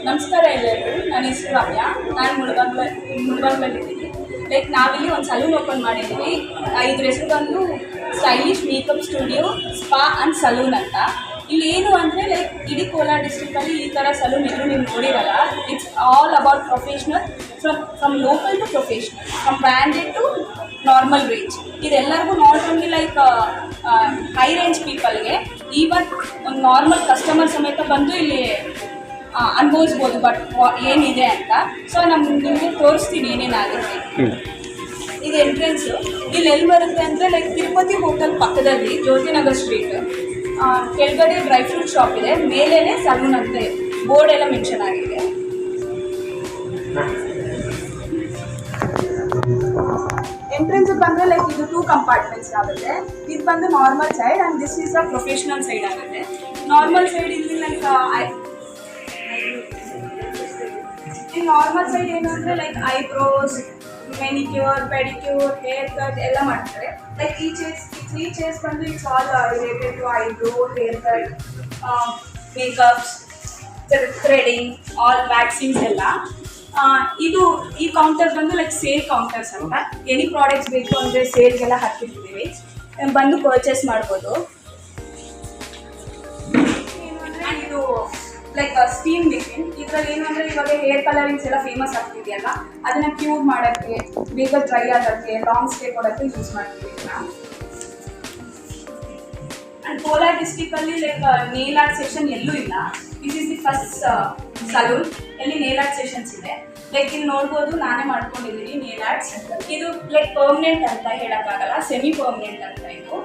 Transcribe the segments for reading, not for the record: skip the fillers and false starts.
ನಮಸ್ಕಾರ ಎಲ್ಲರಿಗೂ. ನನ್ನ ಹೆಸರು ರಮ್ಯಾ. ನಾನು ಮುಳಬಾಗ್ಲಲ್ಲಿದ್ದೀನಿ. ಲೈಕ್ ನಾವಿಲ್ಲಿ ಒಂದು ಸಲೂನ್ ಓಪನ್ ಮಾಡಿದ್ದೀವಿ. ಇದ್ರ ಹೆಸರು ಬಂದು stylish makeup studio spa and salon ಅಂತ. ಇಲ್ಲಿ ಏನು ಅಂದರೆ ಲೈಕ್ ಇಡೀ ಕೋಲಾರ ಡಿಸ್ಟ್ರಿಕ್ಟಲ್ಲಿ ಈ ಥರ ಸಲೂನ್ ಎಲ್ಲೂ ನೀವು ನೋಡಿರಲ್ಲ. It's all about professional, from local to professional, from branded to normal range. ಇದೆಲ್ಲರಿಗೂ not only like high range ಪೀಪಲ್ಗೆ, ಈವನ್ ಒಂದು ನಾರ್ಮಲ್ ಕಸ್ಟಮರ್ ಸಮೇತ ಬಂದು ಇಲ್ಲಿ ಅನುಭವಿಸ್ಬೋದು ಬಟ್ ಏನಿದೆ ಅಂತ. ಸೊ ನಿಮಗೆ ತೋರಿಸ್ತೀನಿ ಏನೇನಾಗುತ್ತೆ. ಇದು ಎಂಟ್ರೆನ್ಸು. ಇಲ್ಲಿ ಎಲ್ಲಿ ಬರುತ್ತೆ ಅಂದರೆ ಲೈಕ್ ತಿರುಪತಿ ಹೋಟೆಲ್ ಪಕ್ಕದಲ್ಲಿ ಜ್ಯೋತಿನಗರ್ ಸ್ಟ್ರೀಟ್ ಕೆಳಗಡೆ ಡ್ರೈ ಫ್ರೂಟ್ ಶಾಪ್ ಇದೆ, ಮೇಲೇ ಸಲೂನ್ ಅಂತ ಬೋರ್ಡ್ ಎಲ್ಲ ಮೆನ್ಷನ್ ಆಗಿದೆ. ಎಂಟ್ರೆನ್ಸ್ ಬಂದರೆ ಲೈಕ್ ಇದು 2 ಕಂಪಾರ್ಟ್ಮೆಂಟ್ಸ್ ಆಗುತ್ತೆ. ಇದು ಬಂದು normal side and this is a professional side ಆಗುತ್ತೆ. ನಾರ್ಮಲ್ ಸೈಡ್ ಇಲ್ಲಿ ಲೈಕ್ ನಾರ್ಮಲ್ ಸೈಡ್ ಏನು ಅಂದರೆ like eyebrows, manicure, pedicure, hair cut ಎಲ್ಲ ಮಾಡ್ತಾರೆ. ಲೈಕ್ ಈ ಚೇರ್ಸ್ ಬಂದು it's all related to eyebrow, hair cut, makeups, threading, all waxings ಎಲ್ಲ. ಈ ಕೌಂಟರ್ ಬಂದು ಲೈಕ್ ಸೇಲ್ ಕೌಂಟರ್ಸ್ ಅಂತ. ಎನಿ ಪ್ರಾಡಕ್ಟ್ಸ್ ಬೇಕು ಅಂದರೆ ಸೇಲ್ಗೆಲ್ಲ ಹಾಕಿರ್ತೀವಿ, ಬಂದು ಪರ್ಚೇಸ್ ಮಾಡ್ಬೋದು. ಇದು ಲೈಕ್ ಸ್ಟೀಮ್ ಮಿಷಿನ್. ಇದರಲ್ಲಿ ಏನು ಅಂದರೆ ಇವಾಗ ಹೇರ್ ಕಲರಿಂಗ್ಸ್ ಎಲ್ಲ ಫೇಮಸ್ ಆಗ್ತಿದೆಯಲ್ಲ, ಅದನ್ನು ಕ್ಯೂರ್ ಮಾಡೋಕ್ಕೆ, ಬೇಗ ಡ್ರೈ ಆಗೋಕ್ಕೆ, ಲಾಂಗ್ ಸ್ಟೇ ಕೊಡೋಕ್ಕೆ ಯೂಸ್ ಮಾಡ್ತೀವಿ ಇದನ್ನ. ಆ್ಯಂಡ್ ಕೋಲಾರ ಡಿಸ್ಟಿಕಲ್ಲಿ ಲೈಕ್ ನೇಲ್ ಆರ್ಟ್ ಸೆಷನ್ ಎಲ್ಲೂ ಇಲ್ಲ. This is the first salon ಎಲ್ಲಿ ನೇಲ್ ಆರ್ಟ್ ಸೆಷನ್ಸ್ ಇದೆ. ಲೈಕ್ ಇಲ್ಲಿ ನೋಡ್ಬೋದು, ನಾನೇ ಮಾಡ್ಕೊಂಡಿದ್ದೀನಿ ನೇಲ್ ಆರ್ಟ್ಸ್. ಇದು ಲೈಕ್ ಪರ್ಮನೆಂಟ್ ಅಂತ ಹೇಳೋಕ್ಕಾಗಲ್ಲ, ಸೆಮಿ ಪರ್ಮನೆಂಟ್ ಅಂತ. ಇದು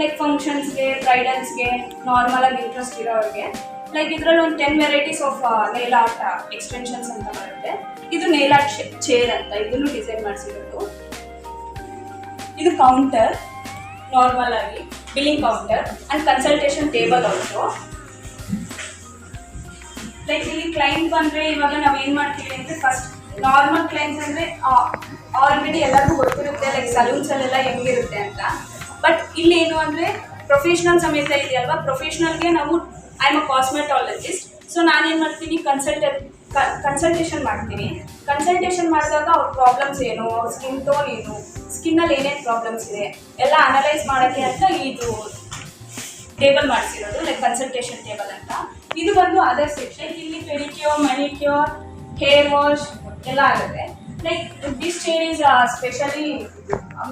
ಲೈಕ್ ಫಂಕ್ಷನ್ಸ್ಗೆ, ಬ್ರೈಡಲ್ಸ್ಗೆ, ನಾರ್ಮಲಾಗಿ ಇಂಟ್ರೆಸ್ಟ್ ಇರೋರಿಗೆ. ಲೈಕ್ ಇದರಲ್ಲಿ ಒಂದು 10 varieties of nail art extensions ಅಂತ ಬರುತ್ತೆ. ಇದು ನೇಲ್ ಆರ್ಟ್ ಚೇರ್ ಅಂತ, ಇದನ್ನು ಡಿಸೈನ್ ಮಾಡಿಸಿರೋದು. ಇದು ಕೌಂಟರ್, ನಾರ್ಮಲ್ ಆಗಿ billing counter and consultation table also. Like ಇಲ್ಲಿ ಕ್ಲೈಂಟ್ ಬಂದರೆ ಇವಾಗ ನಾವು ಏನು ಮಾಡ್ತೀವಿ ಅಂದರೆ, ಫಸ್ಟ್ ನಾರ್ಮಲ್ ಕ್ಲೈಂಟ್ಸ್ ಅಂದರೆ ಆಲ್ರೆಡಿ ಎಲ್ಲರಿಗೂ ಗೊತ್ತಿರುತ್ತೆ ಲೈಕ್ ಸಲೂನ್ಸಲ್ಲೆಲ್ಲ ಹೆಂಗಿರುತ್ತೆ ಅಂತ. ಬಟ್ ಇಲ್ಲಿ ಏನು ಅಂದರೆ ಪ್ರೊಫೆಷ್ನಲ್ ಸಮೇತ ಇದೆಯಲ್ವಾ, ಪ್ರೊಫೆಷ್ನಲ್ಗೆ ನಾವು I am a cosmetologist. So ನಾನೇನು ಮಾಡ್ತೀನಿ, ಕನ್ಸಲ್ಟೇಷನ್ ಮಾಡ್ತೀನಿ. ಕನ್ಸಲ್ಟೇಷನ್ ಮಾಡಿದಾಗ ಅವ್ರ ಪ್ರಾಬ್ಲಮ್ಸ್ ಏನು, ಅವ್ರ ಸ್ಕಿನ್ ಟೋನ್ ಏನು, ಸ್ಕಿನ್ನಲ್ಲಿ ಏನೇನು ಪ್ರಾಬ್ಲಮ್ಸ್ ಇದೆ ಎಲ್ಲ ಅನಲೈಸ್ ಮಾಡೋಕ್ಕೆ ಅಂತ ಇದು ಟೇಬಲ್ ಮಾಡಿಸಿರೋದು, ಲೈಕ್ ಕನ್ಸಲ್ಟೇಷನ್ ಟೇಬಲ್ ಅಂತ. ಇದು ಬಂದು ಅದರ್ ಸೆಕ್ಷನ್. ಇಲ್ಲಿ ಪೆಡಿಕ್ಯೂರ್, ಮ್ಯಾನಿಕ್ಯೂರ್, ಹೇರ್ ವಾಶ್ ಎಲ್ಲ ಆಗುತ್ತೆ. Like this chair is specially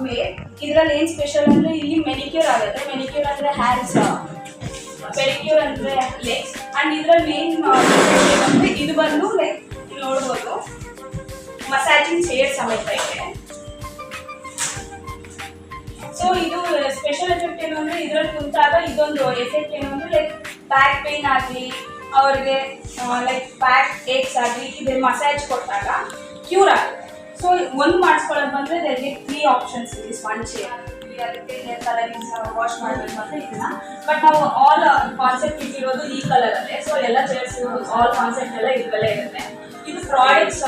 made. ಇದರಲ್ಲಿ ಏನು ಸ್ಪೆಷಲ್ ಅಂದರೆ ಇಲ್ಲಿ ಮೆನಿಕ್ಯೂರ್ ಆಗುತ್ತೆ. ಮೆನಿಕ್ಯೂರ್ ಅಂದರೆ ಹ್ಯಾಂಡ್ಸ್, ಪೆಡಿಕ್ಯೂರ್ ಅಂದರೆ ಲೆಗ್ಸ್. ಆ್ಯಂಡ್ ಇದರಲ್ಲಿ ಮೇನ್ ಅಂದರೆ ಇದು ಬಂದು ಲೈಕ್ ಇಲ್ಲಿ ನೋಡ್ಬೋದು ಮಸಾಜಿಂಗ್ ಚೇರ್ ಸಮೇತ ಇದೆ. ಸೊ ಇದು ಸ್ಪೆಷಲ್ ಎಫೆಕ್ಟ್ ಏನು ಅಂದರೆ, ಇದರಲ್ಲಿ ಕುಂತಾಗ ಇದೊಂದು ಎಫೆಕ್ಟ್ ಏನು ಅಂದರೆ ಲೈಕ್ ಬ್ಯಾಕ್ ಪೇನ್ ಆಗಲಿ, ಅವ್ರಿಗೆ ಲೈಕ್ ಬ್ಯಾಕ್ ಏಕ್ಸ್ ಆಗಲಿ, ಇದು ಮಸಾಜ್ ಕೊಟ್ಟಾಗ ಕ್ಯೂರ್ ಆಗುತ್ತೆ. ಸೊ ಒಂದು ಮಾಡಿಸ್ಕೊಳ್ಳೋದು ಬಂದರೆ ಇದರಲ್ಲಿ 3 ಆಪ್ಷನ್ಸ್ ಇದೆ. ಒನ್ ಚೇರ್, ಅದಕ್ಕೆ ಹೇರ್ ಕಲರಿಂಗ್ಸ್ ವಾಶ್ ಮಾಡಬೇಕು ಅಂದರೆ ಇದನ್ನ. ಬಟ್ ನಾವು ಆಲ್ ಕಾನ್ಸೆಪ್ಟ್ ಇಟ್ಟಿರೋದು ಈ ಕಲರಲ್ಲೇ. ಸೊ ಎಲ್ಲ ಚೇರ್ಸ್ ಆಲ್ ಕಾನ್ಸೆಪ್ಟ್ ಎಲ್ಲ ಇದರಲ್ಲೇ ಇರುತ್ತೆ. ಇದು ಪ್ರಾಡಕ್ಟ್ಸ್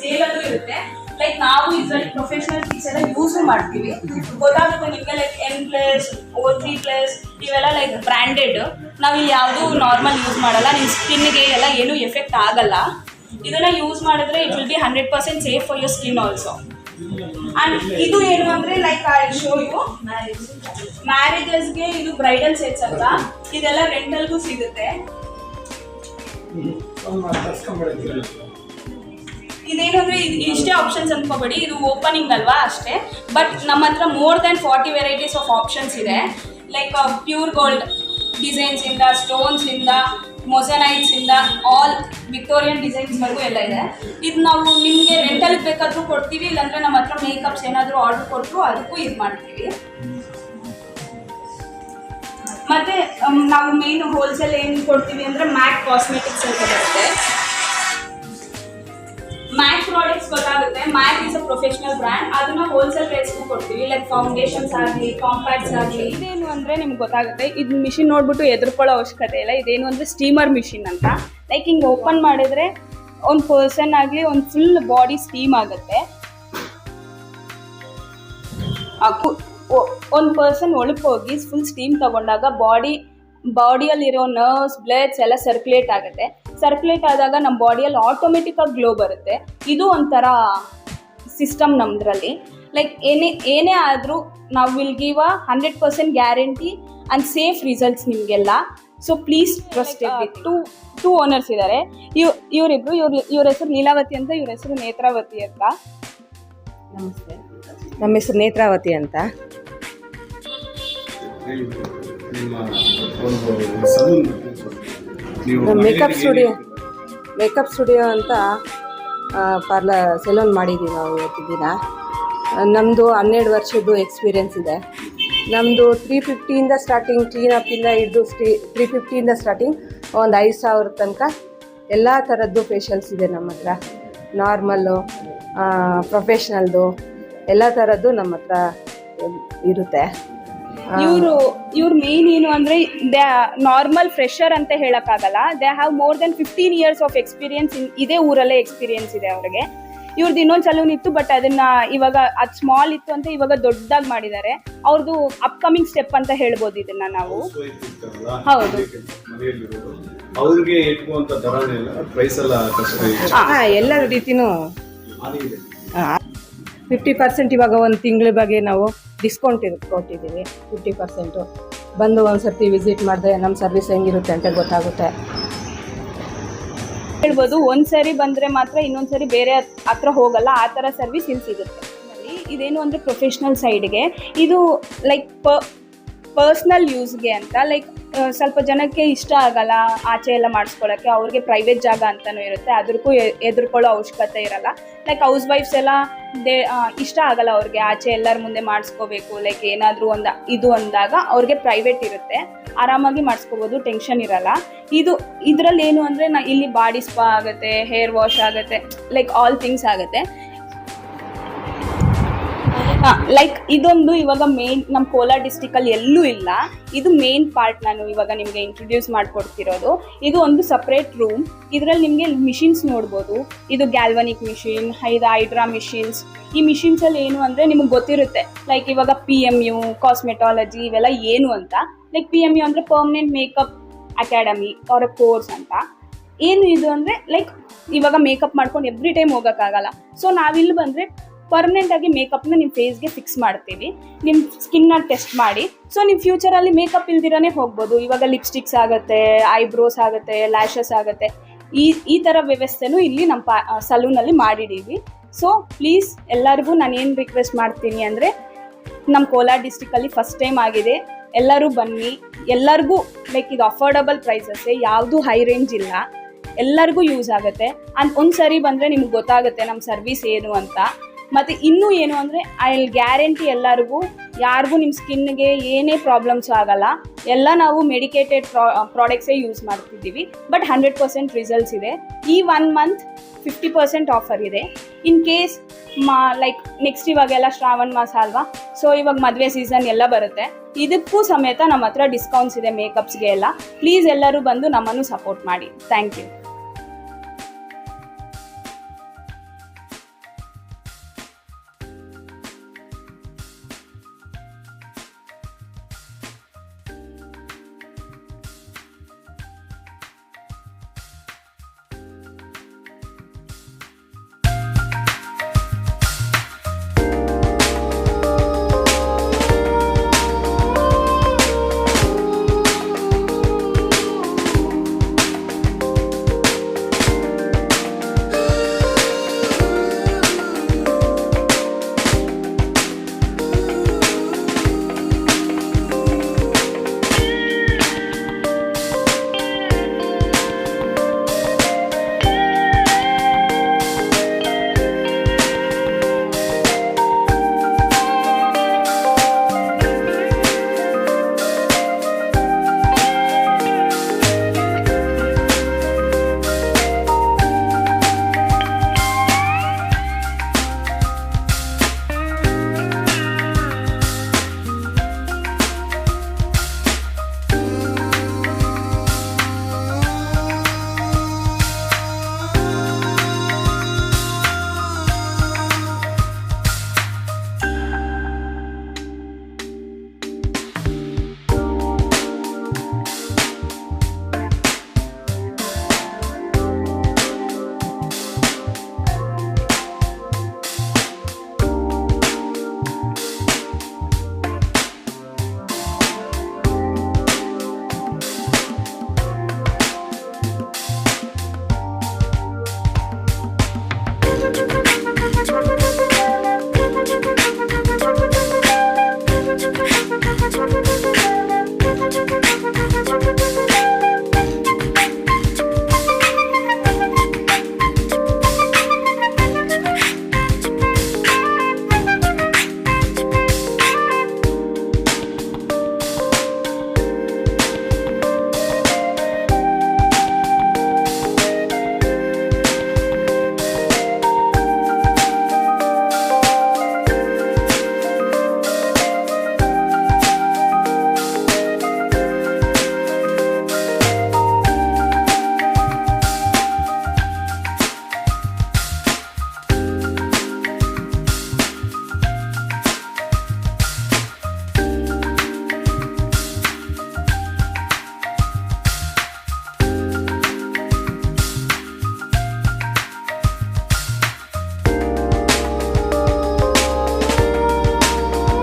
ಸೇಲಲ್ಲೂ ಇರುತ್ತೆ. ಲೈಕ್ ನಾವು ಇದರಲ್ಲಿ ಪ್ರೊಫೆಷನಲ್ ಕಿಟ್ಸ್ ಎಲ್ಲ ಯೂಸು ಮಾಡ್ತೀವಿ. ಗೊತ್ತಾಗುತ್ತೆ ನಿಮಗೆ, ಲೈಕ್ N+, O3+, ಇವೆಲ್ಲ ಲೈಕ್ ಬ್ರ್ಯಾಂಡೆಡ್. ನಾವು ಇಲ್ಲಿ ಯಾವುದೂ ನಾರ್ಮಲ್ ಯೂಸ್ ಮಾಡಲ್ಲ. ನಿಮ್ಮ ಸ್ಕಿನ್ಗೆ ಎಲ್ಲ ಏನೂ ಎಫೆಕ್ಟ್ ಆಗಲ್ಲ. ಇದನ್ನು ಯೂಸ್ ಮಾಡಿದ್ರೆ it will be 100% safe for your skin also. And ಇದು ಏನು ಅಂದರೆ ಲೈಕ್ ಐ ಶೋ ಯು ಮ್ಯಾರೇಜಸ್ಗೆ ಇದು ಬ್ರೈಡಲ್ ಸೆಟ್ಸ್ ಅಂತ. ಇದೆಲ್ಲ ರೆಂಟಲ್ಗೂ ಸಿಗುತ್ತೆ. ಇದೇನು ಅಂದರೆ ಇಷ್ಟೇ ಆಪ್ಷನ್ಸ್ ಅಂದ್ಕೋಬೇಡಿ, ಇದು ಓಪನಿಂಗ್ ಅಲ್ವಾ ಅಷ್ಟೇ. ಬಟ್ ನಮ್ಮ ಹತ್ರ more than 40 varieties of options ಇದೆ. ಲೈಕ್ ಪ್ಯೂರ್ ಗೋಲ್ಡ್ ಡಿಸೈನ್ಸಿಂದ, ಸ್ಟೋನ್ಸಿಂದ, ಮೊಸನೈಟ್ಸಿಂದ, ಆಲ್ ವಿಕ್ಟೋರಿಯನ್ ಡಿಸೈನ್ಸ್ವರೆಗೂ ಎಲ್ಲ ಇದೆ. ಇದು ನಾವು ನಿಮಗೆ ರೆಂಟಲ್ಗೆ ಬೇಕಾದರೂ ಕೊಡ್ತೀವಿ, ಇಲ್ಲಾಂದರೆ ನಮ್ಮ ಹತ್ರ ಮೇಕಪ್ಸ್ ಏನಾದರೂ ಆರ್ಡರ್ ಕೊಟ್ಟರು ಅದಕ್ಕೂ ಇದು ಮಾಡ್ತೀವಿ. ಮತ್ತು ನಾವು ಮೇನ್ ಹೋಲ್ಸೇಲ್ ಏನು ಕೊಡ್ತೀವಿ ಅಂದರೆ ಮ್ಯಾಕ್ ಕಾಸ್ಮೆಟಿಕ್ಸ್ ಅಂತ ಬರುತ್ತೆ. ಮ್ಯಾಕ್ ಪ್ರಾಡಕ್ಟ್ಸ್ ಗೊತ್ತಾಗುತ್ತೆ. ಮ್ಯಾಕ್ ಈಸ್ ಅ ಪ್ರೊಫೆಷನಲ್ ಬ್ರ್ಯಾಂಡ್. ಅದನ್ನು ಹೋಲ್ಸೇಲ್ ರೇಟ್ಸ್ಗೂ ಕೊಡ್ತೀವಿ. ಲೈಕ್ ಫೌಂಡೇಶನ್ಸ್ ಆಗಲಿ, ಕಾಂಪ್ಯಾಕ್ಟ್ಸ್ ಆಗಲಿ. ಇದೇನು ಅಂದರೆ ನಿಮ್ಗೆ ಗೊತ್ತಾಗುತ್ತೆ. ಇದು ಮಿಷಿನ್ ನೋಡ್ಬಿಟ್ಟು ಎದುರ್ಕೊಳ್ಳೋ ಅವಶ್ಯಕತೆ ಇಲ್ಲ. ಇದೇನು ಅಂದರೆ ಸ್ಟೀಮರ್ ಮಿಷಿನ್ ಅಂತ. ಲೈಕ್ ಹಿಂಗೆ ಓಪನ್ ಮಾಡಿದರೆ ಒಂದು ಪರ್ಸನ್ ಆಗಲಿ ಒಂದು ಫುಲ್ ಬಾಡಿ ಸ್ಟೀಮ್ ಆಗುತ್ತೆ. ಒಂದು ಪರ್ಸನ್ ಒಳಗೆ ಹೋಗಿ ಫುಲ್ ಸ್ಟೀಮ್ ತೊಗೊಂಡಾಗ ಬಾಡಿಯಲ್ಲಿರೋ ನರ್ವ್ಸ್, ಬ್ಲಡ್ಸ್ ಎಲ್ಲ ಸರ್ಕ್ಯುಲೇಟ್ ಆಗುತ್ತೆ. ಸರ್ಕ್ಯುಲೇಟ್ ಆದಾಗ ನಮ್ಮ ಬಾಡಿಯಲ್ಲಿ ಆಟೋಮೆಟಿಕ್ಕಾಗಿ ಗ್ಲೋ ಬರುತ್ತೆ. ಇದು ಒಂಥರ ಸಿಸ್ಟಮ್ ನಮ್ಮದ್ರಲ್ಲಿ. ಲೈಕ್ ಏನೇ ಆದರೂ ನಾವು will give a 100% guarantee and safe results ನಿಮಗೆಲ್ಲ. So please trust it. Two owners ಇದ್ದಾರೆ. ಇವರಿಬ್ರು ಇವ್ರ ಹೆಸರು ಲೀಲಾವತಿ ಅಂತ, ಇವ್ರ ಹೆಸರು ನೇತ್ರಾವತಿ ಅಂತ. ನಮಸ್ತೆ, ನಮ್ಮ ಹೆಸರು ನೇತ್ರಾವತಿ ಅಂತ. ಮೇಕಪ್ ಸ್ಟುಡಿಯೋ ಅಂತ ಸೆಲೂನ್ ಮಾಡಿದ್ದೀವಿ ನಾವು ಇವತ್ತು ದಿನ. ನಮ್ಮದು 12 ವರ್ಷದ್ದು ಎಕ್ಸ್ಪೀರಿಯೆನ್ಸ್ ಇದೆ. ನಮ್ಮದು 350 ಸ್ಟಾರ್ಟಿಂಗ್, ಕ್ಲೀನಪ್ಪಿಂದ ಹಿಡಿದು 350 ಸ್ಟಾರ್ಟಿಂಗ್ ಒಂದು 5,000 ತನಕ ಎಲ್ಲ ಥರದ್ದು ಫೇಶಿಯಲ್ಸ್ ಇದೆ ನಮ್ಮ ಹತ್ರ. ನಾರ್ಮಲ್ಲು, ಪ್ರೊಫೆಷ್ನಲ್ದು ಎಲ್ಲ ಥರದ್ದು ನಮ್ಮ ಹತ್ರ ಇರುತ್ತೆ. ಇವ್ರ ಮೇನ್ ಏನು ಅಂದರೆ ದೇ ನಾರ್ಮಲ್ ಫ್ರೆಶರ್ ಅಂತ ಹೇಳೋಕ್ಕಾಗಲ್ಲ. They have more than 15 years of experience. ಇದೇ ಊರಲ್ಲೇ ಎಕ್ಸ್ಪೀರಿಯನ್ಸ್ ಇದೆ ಅವ್ರಿಗೆ. ಇವ್ರದ್ದು ಇನ್ನೊಂದು ಸಲೂನ್ ಇತ್ತು, ಬಟ್ ಅದನ್ನ ಇವಾಗ ಅದು ಸ್ಮಾಲ್ ಇತ್ತು ಅಂತ ಇವಾಗ ದೊಡ್ಡದಾಗಿ ಮಾಡಿದ್ದಾರೆ. ಅವ್ರದ್ದು ಅಪ್ಕಮಿಂಗ್ ಸ್ಟೆಪ್ ಅಂತ ಹೇಳ್ಬೋದು ಇದನ್ನ ನಾವು. ಹೌದು, ಎಲ್ಲ ರೀತಿನೂ 50% ಇವಾಗ ಒಂದು ತಿಂಗಳ ಬಗ್ಗೆ ನಾವು ಡಿಸ್ಕೌಂಟ್ ಕೊಟ್ಟಿದ್ದೀವಿ. 50% ಬಂದು ಒಂದು ಸರ್ತಿ ವಿಸಿಟ್ ಮಾಡಿದ್ರೆ ನಮ್ಮ ಸರ್ವಿಸ್ ಹೆಂಗಿರುತ್ತೆ ಅಂತ ಗೊತ್ತಾಗುತ್ತೆ. ಹೇಳ್ಬೋದು, ಒಂದ್ಸರಿ ಬಂದರೆ ಮಾತ್ರ ಇನ್ನೊಂದ್ಸರಿ ಬೇರೆ ಹತ್ರ ಹೋಗಲ್ಲ, ಆ ಥರ ಸರ್ವಿಸ್ ಇಲ್ಲಿ ಸಿಗುತ್ತೆ. ಇದೇನು ಅಂದರೆ ಪ್ರೊಫೆಷ್ನಲ್ ಸೈಡ್ಗೆ, ಇದು ಲೈಕ್ ಪರ್ಸ್ನಲ್ ಯೂಸ್ಗೆ ಅಂತ. ಲೈಕ್ ಸ್ವಲ್ಪ ಜನಕ್ಕೆ ಇಷ್ಟ ಆಗಲ್ಲ ಆಚೆ ಎಲ್ಲ ಮಾಡಿಸ್ಕೊಳ್ಳೋಕ್ಕೆ, ಅವ್ರಿಗೆ ಪ್ರೈವೇಟ್ ಜಾಗ ಅಂತಲೂ ಇರುತ್ತೆ, ಅದಕ್ಕೂ ಎದುರ್ಕೊಳ್ಳೋ ಅವಶ್ಯಕತೆ ಇರಲ್ಲ. ಲೈಕ್ ಹೌಸ್ ವೈಫ್ಸ್ ಎಲ್ಲ ಇಷ್ಟ ಆಗಲ್ಲ ಅವ್ರಿಗೆ ಆಚೆ ಎಲ್ಲರ ಮುಂದೆ ಮಾಡಿಸ್ಕೋಬೇಕು. ಲೈಕ್ ಏನಾದರೂ ಇದು ಅಂದಾಗ ಅವ್ರಿಗೆ ಪ್ರೈವೇಟ್ ಇರುತ್ತೆ, ಆರಾಮಾಗಿ ಮಾಡಿಸ್ಕೋಬೋದು, ಟೆನ್ಷನ್ ಇರಲ್ಲ. ಇದರಲ್ಲಿ ಏನು ಅಂದರೆ ಇಲ್ಲಿ ಬಾಡಿ ಸ್ಪಾ ಆಗುತ್ತೆ, ಹೇರ್ ವಾಶ್ ಆಗುತ್ತೆ, ಲೈಕ್ ಆಲ್ ಥಿಂಗ್ಸ್ ಆಗುತ್ತೆ. ಲೈಕ್ ಇದೊಂದು ಇವಾಗ ಮೇನ್ ನಮ್ಮ ಕೋಲಾರ ಡಿಸ್ಟಿಕಲ್ಲಿ ಎಲ್ಲೂ ಇಲ್ಲ. ಇದು ಮೇನ್ ಪಾರ್ಟ್ ನಾನು ಇವಾಗ ನಿಮಗೆ ಇಂಟ್ರೊಡ್ಯೂಸ್ ಮಾಡಿಕೊಡ್ತಿರೋದು. ಇದು ಒಂದು ಸಪ್ರೇಟ್ ರೂಮ್. ಇದರಲ್ಲಿ ನಿಮಗೆ ಮಿಷಿನ್ಸ್ ನೋಡ್ಬೋದು. ಇದು ಗ್ಯಾಲ್ವನಿಕ್ ಮಿಷಿನ್, ಇದು ಹೈಡ್ರಾ ಮಿಷಿನ್ಸ್. ಈ ಮಿಷಿನ್ಸಲ್ಲಿ ಏನು ಅಂದರೆ ನಿಮಗೆ ಗೊತ್ತಿರುತ್ತೆ, ಲೈಕ್ ಇವಾಗ PMU, ಕಾಸ್ಮೆಟಾಲಜಿ ಇವೆಲ್ಲ ಏನು ಅಂತ. ಲೈಕ್ PMU ಅಂದರೆ ಪರ್ಮನೆಂಟ್ ಮೇಕಪ್ ಅಕಾಡೆಮಿ ಅವರ ಕೋರ್ಸ್ ಅಂತ. ಏನು ಇದು ಅಂದರೆ ಲೈಕ್ ಇವಾಗ ಮೇಕಪ್ ಮಾಡ್ಕೊಂಡು ಎವ್ರಿ ಟೈಮ್ ಹೋಗೋಕ್ಕಾಗಲ್ಲ. ಸೊ ನಾವಿಲ್ಲಿ ಬಂದರೆ ಪರ್ಮನೆಂಟಾಗಿ ಮೇಕಪ್ನ ನಿಮ್ಮ ಫೇಸ್ಗೆ ಫಿಕ್ಸ್ ಮಾಡ್ತೀವಿ, ನಿಮ್ಮ ಸ್ಕಿನ್ನ ಟೆಸ್ಟ್ ಮಾಡಿ. ಸೊ ನಿಮ್ಮ ಫ್ಯೂಚರಲ್ಲಿ ಮೇಕಪ್ ಇಲ್ದಿರೇ ಹೋಗ್ಬೋದು. ಇವಾಗ ಲಿಪ್ಸ್ಟಿಕ್ಸ್ ಆಗುತ್ತೆ, ಐಬ್ರೋಸ್ ಆಗುತ್ತೆ, ಲ್ಯಾಶಸ್ ಆಗುತ್ತೆ. ಈ ಥರ ವ್ಯವಸ್ಥೆನೂ ಇಲ್ಲಿ ನಮ್ಮ ಸಲೂನಲ್ಲಿ ಮಾಡಿದ್ದೀವಿ. ಸೊ ಪ್ಲೀಸ್ ಎಲ್ಲರಿಗೂ ನಾನು ಏನು ರಿಕ್ವೆಸ್ಟ್ ಮಾಡ್ತೀನಿ ಅಂದರೆ, ನಮ್ಮ ಕೋಲಾರ ಡಿಸ್ಟಿಕಲ್ಲಿ ಫಸ್ಟ್ ಟೈಮ್ ಆಗಿದೆ, ಎಲ್ಲರೂ ಬನ್ನಿ. ಎಲ್ಲರಿಗೂ ಲೈಕ್ ಇದು ಅಫೋರ್ಡಬಲ್ ಪ್ರೈಸಸ್ಸೇ, ಯಾವುದೂ ಹೈ ರೇಂಜ್ ಇಲ್ಲ, ಎಲ್ಲರಿಗೂ ಯೂಸ್ ಆಗುತ್ತೆ. ಒಂದು ಸರಿ ಬಂದರೆ ನಿಮ್ಗೆ ಗೊತ್ತಾಗುತ್ತೆ ನಮ್ಮ ಸರ್ವಿಸ್ ಏನು ಅಂತ. ಮತ್ತು ಇನ್ನೂ ಏನು ಅಂದರೆ ಐ ವಿಲ್ ಗ್ಯಾರಂಟಿ ಎಲ್ಲರಿಗೂ, ಯಾರಿಗೂ ನಿಮ್ಮ ಸ್ಕಿನ್ಗೆ ಏನೇ ಪ್ರಾಬ್ಲಮ್ಸ್ ಆಗಲ್ಲ. ಎಲ್ಲ ನಾವು ಮೆಡಿಕೇಟೆಡ್ ಪ್ರಾಡಕ್ಟ್ಸೇ ಯೂಸ್ ಮಾಡ್ತಿದ್ದೀವಿ, ಬಟ್ 100% ರಿಸಲ್ಟ್ಸ್ ಇದೆ. ಈ 1 month 50% ಆಫರ್ ಇದೆ. ಇನ್ ಕೇಸ್ ಲೈಕ್ ನೆಕ್ಸ್ಟ್ ಇವಾಗೆಲ್ಲ ಶ್ರಾವಣ ಮಾಸ ಅಲ್ವಾ, ಸೊ ಇವಾಗ ಮದುವೆ ಸೀಸನ್ ಎಲ್ಲ ಬರುತ್ತೆ, ಇದಕ್ಕೂ ಸಮೇತ ನಮ್ಮ ಹತ್ರ ಡಿಸ್ಕೌಂಟ್ಸ್ ಇದೆ ಮೇಕಪ್ಸ್ಗೆ ಎಲ್ಲ. ಪ್ಲೀಸ್ ಎಲ್ಲರೂ ಬಂದು ನಮ್ಮನ್ನು ಸಪೋರ್ಟ್ ಮಾಡಿ. Thank you.